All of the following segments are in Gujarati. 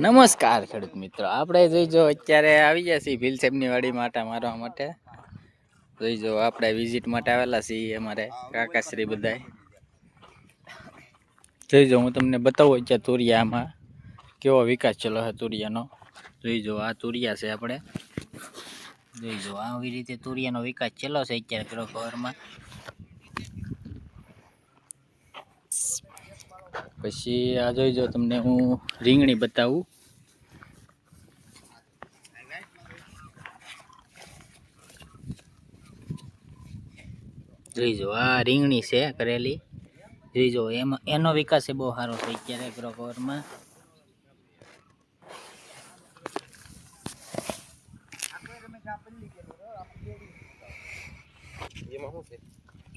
નમસ્કાર ખેડૂત મિત્રો, આપણે જોઈજો અત્યારે આવી ગયા છીએ ભીલ સાહેબની વાડી માટે મારવા માટે. જોઈજો આપણે વિઝિટ માટે આવેલા છીએ, અમારે કાકાશ્રી બધાય. જોઈજો હું તમને બતાવું અત્યારે તુરિયામાં કેવો વિકાસ ચલો છે તુરિયાનો. જોઈજો આ તુરિયા છે આપણે. જોઈજો આવી રીતે તુરિયાનો વિકાસ ચલો છે અત્યારે પેલો કવરમાં. પછી આ જોઈજો તમને હું રીંગણી બતાવું. જોઈજો આ રીંગણી છે કરેલી. જોઈજો એમાં એનો વિકાસ બહુ સારો છે અત્યારે એગ્રો કવરમાં.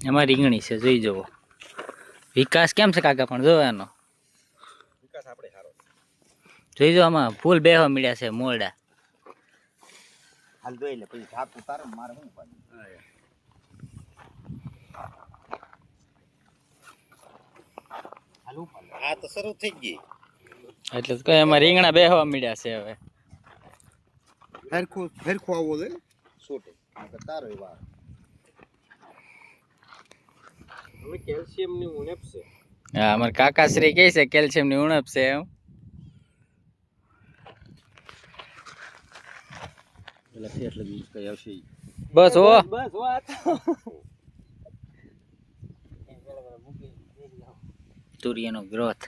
એમાં રીંગણી છે, જોઈ જવો વિકાસ કેમ છે કાકા, પણ જો એનો વિકાસ આપણે સારો જોઈ જો. આમાં ફૂલ બેહવા મળ્યા છે મોરડા. હાલ જોઈ લે પછી ધાક ઉતાર મારે શું પાડું. આ તો શરૂ થઈ ગઈ એટલે તો કઈ એમાં રીંગણા બેહવા મળ્યા છે. હવે હરખું આવો દે સોટે તારો વાર કેલ્શિયમ ની ઉણપ છે. હા, અમાર કાકાશ્રી કહે છે કેલ્શિયમ ની ઉણપ છે એમ. બસ હો તુરિયાનો ગ્રોથ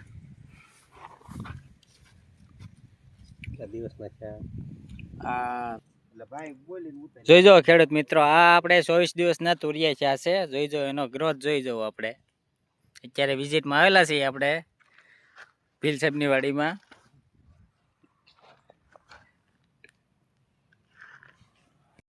જોઈજો ખેડૂત મિત્રો. આ આપણે 24 દિવસના તુરિયા થયા છે. જોઈજો એનો ગ્રોથ જોઈ જવો. આપણે અત્યારે વિઝિટમાં આવેલા છીએ આપણે ભીલ સાહેબની વાડીમાં.